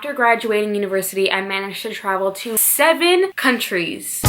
after graduating university, I managed to travel to 7 countries.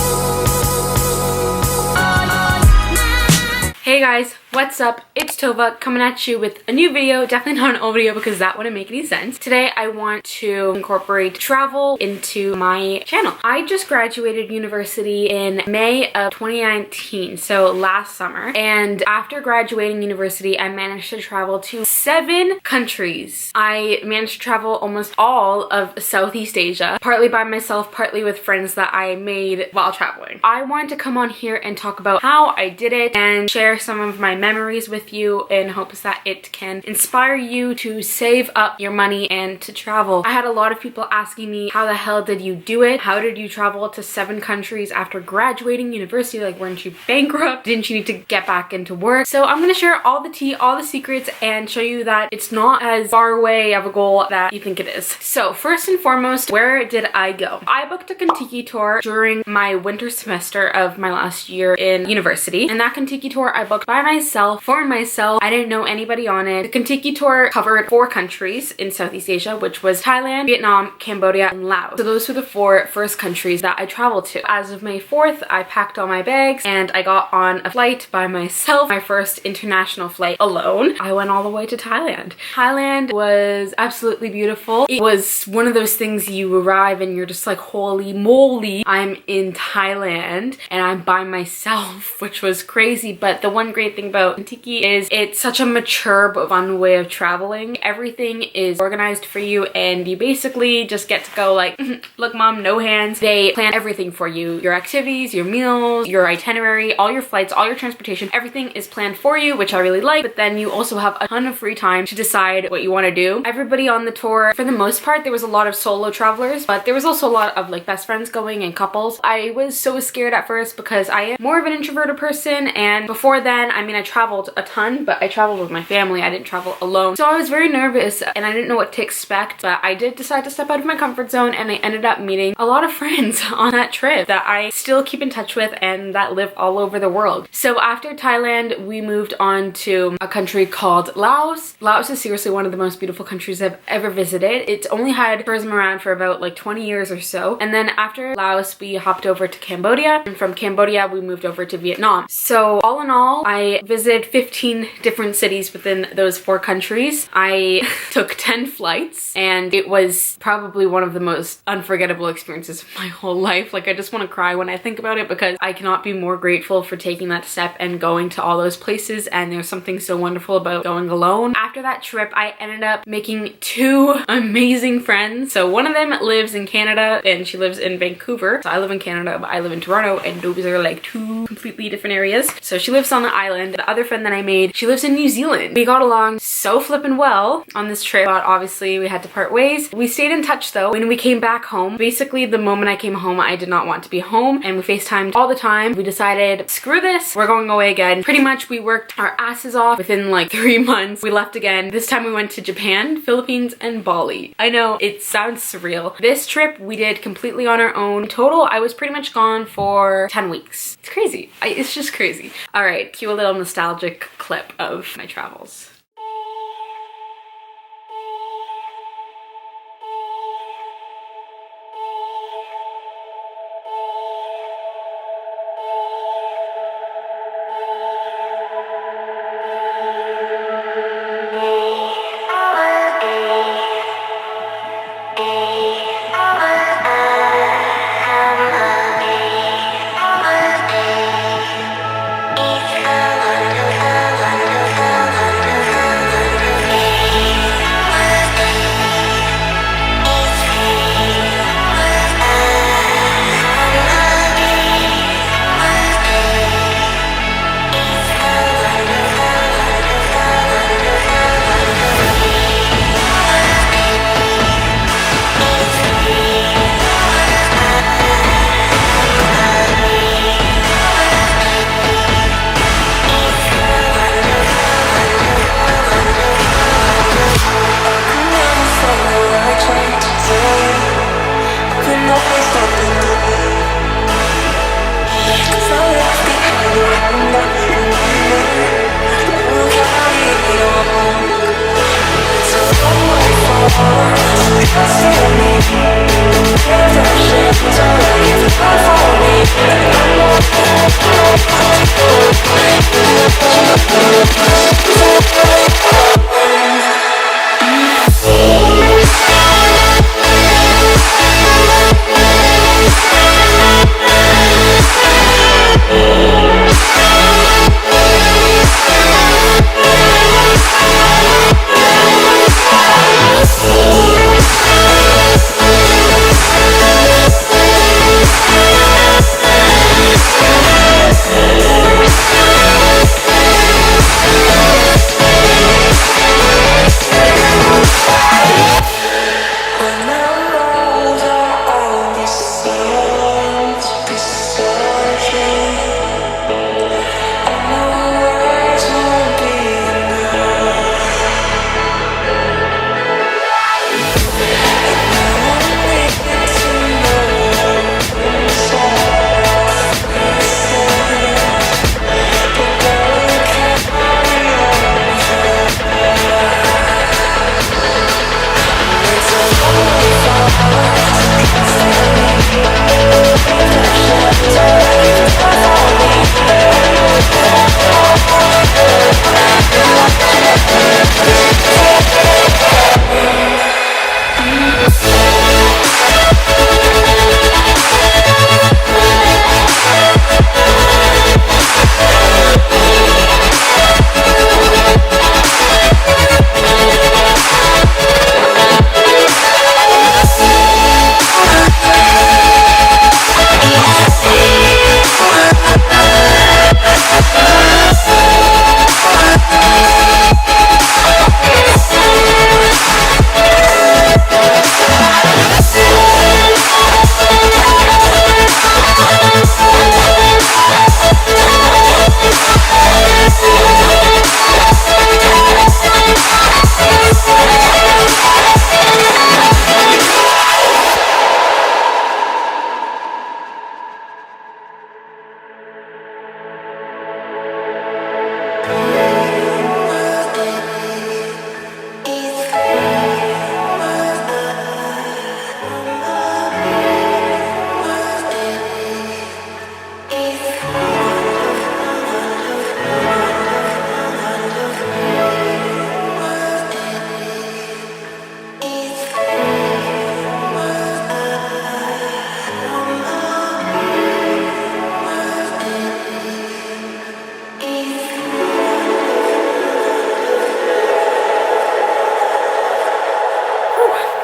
Hey guys, what's up? It's Tova coming at you with a new video. Definitely not an old video because that wouldn't make any sense. Today I want to incorporate travel into my channel. I just graduated university in May of 2019, so last summer. And after graduating university, I managed to travel to 7 countries. I managed to travel almost all of Southeast Asia, partly by myself, partly with friends that I made while traveling. I wanted to come on here and talk about how I did it and share some of my memories with you in hopes that it can inspire you to save up your money and to travel. I had a lot of people asking me, how the hell did you do it? How did you travel to 7 countries after graduating university? Like, weren't you bankrupt? Didn't you need to get back into work? So I'm gonna share all the tea, all the secrets, and show you that it's not as far away of a goal that you think it is. So first and foremost, where did I go? I booked a Contiki tour during my winter semester of my last year in university, and that Contiki tour I booked by myself, for myself. I didn't know anybody on it. The Contiki tour covered 4 countries in Southeast Asia, which was Thailand, Vietnam, Cambodia, and Laos. So those were the 4 first countries that I traveled to. As of May 4th, I packed all my bags and I got on a flight by myself, my first international flight alone. I went all the way to Thailand. Thailand was absolutely beautiful. It was one of those things you arrive and you're just like, holy moly, I'm in Thailand and I'm by myself, which was crazy. But the one great thing about Contiki is it's such a mature but fun way of traveling. Everything is organized for you and you basically just get to go like, look mom, no hands. They plan everything for you. Your activities, your meals, your itinerary, all your flights, all your transportation, everything is planned for you, which I really like. But then you also have a ton of free time to decide what you want to do. Everybody on the tour, for the most part, there was a lot of solo travelers, but there was also a lot of like best friends going and couples. I was so scared at first because I am more of an introverted person, and before then, I mean, I traveled a ton, but I traveled with my family. I didn't travel alone. So I was very nervous and I didn't know what to expect, but I did decide to step out of my comfort zone and I ended up meeting a lot of friends on that trip that I still keep in touch with and that live all over the world. So after Thailand, we moved on to a country called Laos. Laos is seriously one of the most beautiful countries I've ever visited. It's only had tourism around for about like 20 years or so. And then after Laos, we hopped over to Cambodia, and from Cambodia, we moved over to Vietnam. So all in all, I visited 15 different cities within those 4 countries. I took 10 flights and it was probably one of the most unforgettable experiences of my whole life. Like, I just want to cry when I think about it because I cannot be more grateful for taking that step and going to all those places, and there's something so wonderful about going alone. After that trip, I ended up making 2 amazing friends. So one of them lives in Canada and she lives in Vancouver. So I live in Canada, but I live in Toronto, and those are like 2 completely different areas. So she lives on the island. The other friend that I made, she lives in New Zealand. We got along so flippin' well on this trip, but obviously we had to part ways. We stayed in touch though. When we came back home, basically the moment I came home, I did not want to be home, and we FaceTimed all the time. We decided, screw this, we're going away again. Pretty much we worked our asses off. Within like 3 months, we left again. This time we went to Japan, Philippines, and Bali. I know, it sounds surreal. This trip we did completely on our own. In total, I was pretty much gone for 10 weeks. It's crazy. It's just crazy. All right, cue a little nostalgic clip of my travels. Trust me.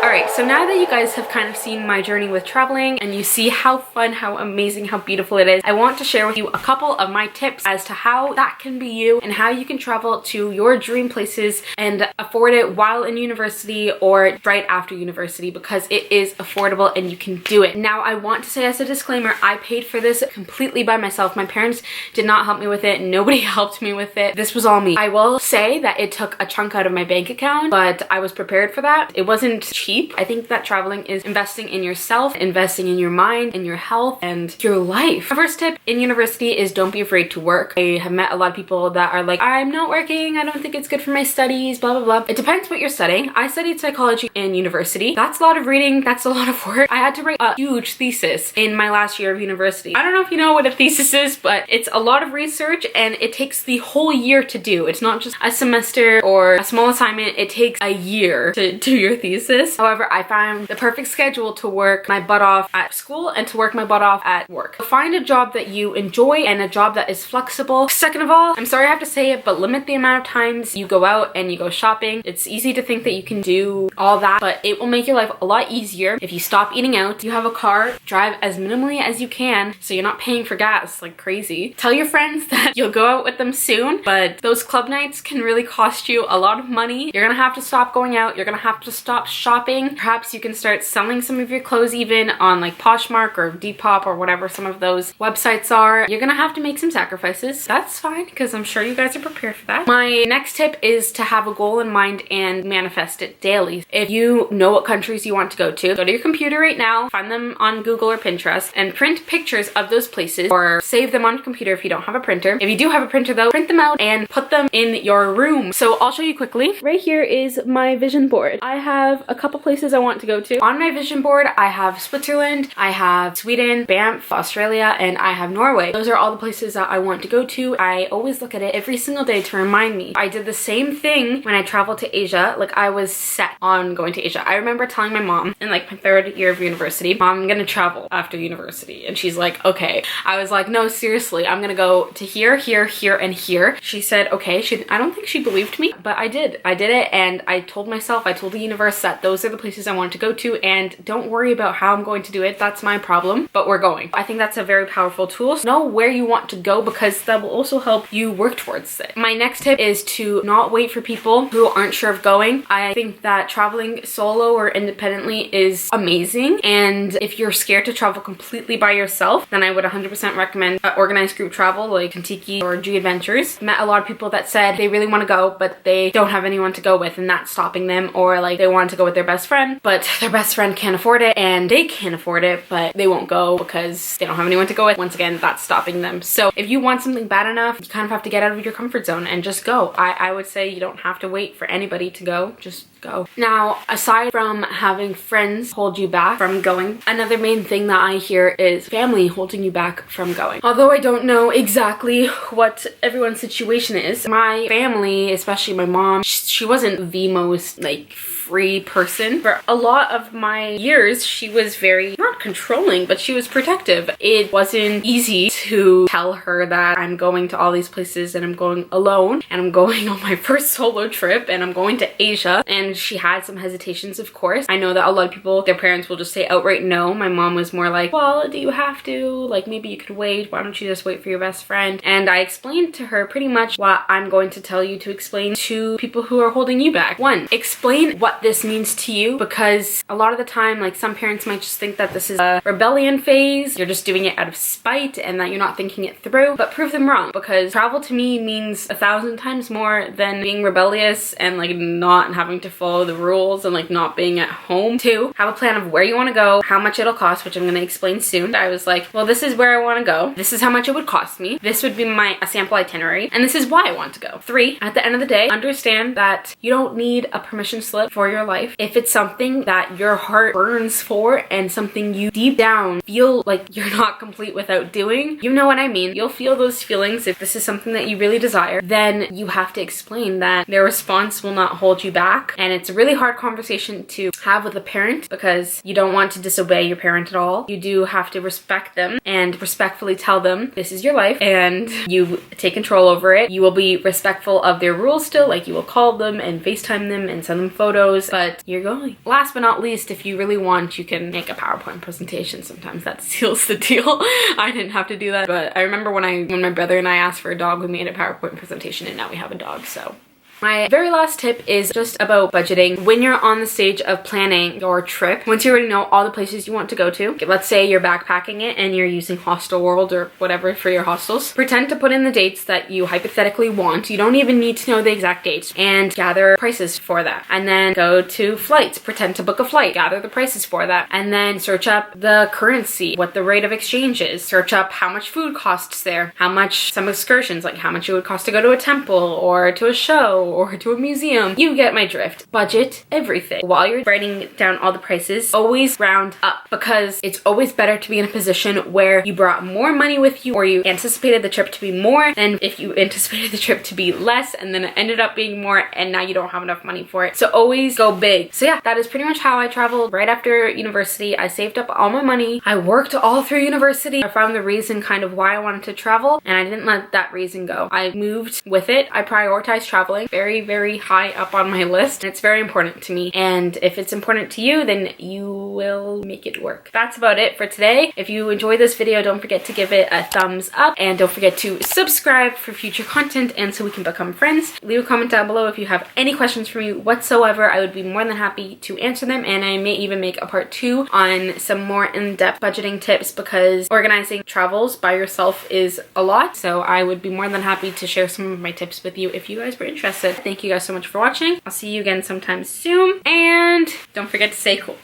Alright, so now that you guys have kind of seen my journey with traveling and you see how fun, how amazing, how beautiful it is, I want to share with you a couple of my tips as to how that can be you and how you can travel to your dream places and afford it while in university or right after university, because it is affordable and you can do it. Now, I want to say as a disclaimer, I paid for this completely by myself. My parents did not help me with it. Nobody helped me with it. This was all me. I will say that it took a chunk out of my bank account, but I was prepared for that. It wasn't cheap. I think that traveling is investing in yourself, investing in your mind, in your health, and your life. My first tip in university is don't be afraid to work. I have met a lot of people that are like, I'm not working, I don't think it's good for my studies, blah, blah, blah. It depends what you're studying. I studied psychology in university. That's a lot of reading, that's a lot of work. I had to write a huge thesis in my last year of university. I don't know if you know what a thesis is, but it's a lot of research and it takes the whole year to do. It's not just a semester or a small assignment. It takes a year to do your thesis. However, I found the perfect schedule to work my butt off at school and to work my butt off at work. Find a job that you enjoy and a job that is flexible. Second of all, I'm sorry I have to say it, but limit the amount of times you go out and you go shopping. It's easy to think that you can do all that, but it will make your life a lot easier if you stop eating out. You have a car, drive as minimally as you can so you're not paying for gas like crazy. Tell your friends that you'll go out with them soon, but those club nights can really cost you a lot of money. You're gonna have to stop going out. You're gonna have to stop shopping. Perhaps you can start selling some of your clothes even on like Poshmark or Depop or whatever some of those websites are. You're gonna have to make some sacrifices. That's fine, because I'm sure you guys are prepared for that. My next tip is to have a goal in mind and manifest it daily. If you know what countries you want to go to your computer right now, find them on Google or Pinterest, and print pictures of those places, or save them on your computer if you don't have a printer. If you do have a printer though, print them out and put them in your room. So I'll show you quickly. Right here is my vision board. I have a couple places I want to go to. On my vision board, I have Switzerland, I have Sweden, Banff, Australia, and I have Norway. Those are all the places that I want to go to. I always look at it every single day to remind me. I did the same thing when I traveled to Asia. Like, I was set on going to Asia. I remember telling my mom in like my 3rd year of university, Mom, I'm gonna travel after university. And she's like, okay. I was like, no, seriously, I'm gonna go to here, here, here, and here. She said, okay. I don't think she believed me, but I did. I did it, and I told myself, I told the universe that those are the places I wanted to go to, and don't worry about how I'm going to do it. That's my problem, but we're going. I think that's a very powerful tool. So know where you want to go, because that will also help you work towards it. My next tip is to not wait for people who aren't sure of going. I think that traveling solo or independently is amazing, and if you're scared to travel completely by yourself, then I would 100% recommend organized group travel like Contiki or G Adventures. Met a lot of people that said they really want to go, but they don't have anyone to go with, and that's stopping them. Or like they want to go with their best friend, but their best friend can't afford it, and they can't afford it, but they won't go because they don't have anyone to go with. Once again, that's stopping them. So if you want something bad enough, you kind of have to get out of your comfort zone and just go. I would say you don't have to wait for anybody to go, just go. Now, aside from having friends hold you back from going, another main thing that I hear is family holding you back from going. Although I don't know exactly what everyone's situation is, my family, especially my mom, she wasn't the most like free person. For a lot of my years, she was very, not controlling, but she was protective. It wasn't easy to tell her that I'm going to all these places and I'm going alone and I'm going on my first solo trip and I'm going to Asia. And she had some hesitations, of course. I know that a lot of people, their parents will just say outright no. My mom was more like, well, do you have to? Like, maybe you could wait. Why don't you just wait for your best friend? And I explained to her pretty much what I'm going to tell you to explain to people who are holding you back. 1, explain what this means to you, because a lot of the time, like, some parents might just think that this is a rebellion phase, you're just doing it out of spite and that you're not thinking it through, but prove them wrong, because travel to me means 1,000 times more than being rebellious and like not having to follow the rules and like not being at home. 2, have a plan of where you want to go, how much it'll cost, which I'm going to explain soon. I was like, well, this is where I want to go, this is how much it would cost me, this would be a sample itinerary, and this is why I want to go. 3, at the end of the day, understand that you don't need a permission slip for your life. If it's something that your heart burns for and something you deep down feel like you're not complete without doing, you know what I mean. You'll feel those feelings. If this is something that you really desire, then you have to explain that their response will not hold you back. And it's a really hard conversation to have with a parent, because you don't want to disobey your parent at all. You do have to respect them and respectfully tell them this is your life and you take control over it. You will be respectful of their rules still, like you will call them and FaceTime them and send them photos, but you're going. Last but not least, if you really want, you can make a PowerPoint presentation. Sometimes that seals the deal. I didn't have to do that, but I remember when my brother and I asked for a dog, we made a PowerPoint presentation, and now we have a dog. So my very last tip is just about budgeting. When you're on the stage of planning your trip, once you already know all the places you want to go to, let's say you're backpacking it and you're using Hostelworld or whatever for your hostels, pretend to put in the dates that you hypothetically want. You don't even need to know the exact dates, and gather prices for that. And then go to flights, pretend to book a flight, gather the prices for that, and then search up the currency, what the rate of exchange is, search up how much food costs there, how much some excursions, like how much it would cost to go to a temple or to a show or to a museum. You get my drift. Budget everything. While you're writing down all the prices, always round up, because it's always better to be in a position where you brought more money with you, or you anticipated the trip to be more than if you anticipated the trip to be less and then it ended up being more and now you don't have enough money for it. So always go big. So yeah, that is pretty much how I traveled right after university. I saved up all my money. I worked all through university. I found the reason kind of why I wanted to travel, and I didn't let that reason go. I moved with it. I prioritized traveling very high up on my list. It's very important to me, and if it's important to you, then you will make it work. That's about it for today. If you enjoyed this video, don't forget to give it a thumbs up, and don't forget to subscribe for future content and so we can become friends. Leave a comment down below if you have any questions for me whatsoever. I would be more than happy to answer them, and I may even make a part 2 on some more in-depth budgeting tips, because organizing travels by yourself is a lot. So I would be more than happy to share some of my tips with you if you guys were interested. Thank you guys so much for watching. I'll see you again sometime soon, and don't forget to stay cool.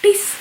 Peace.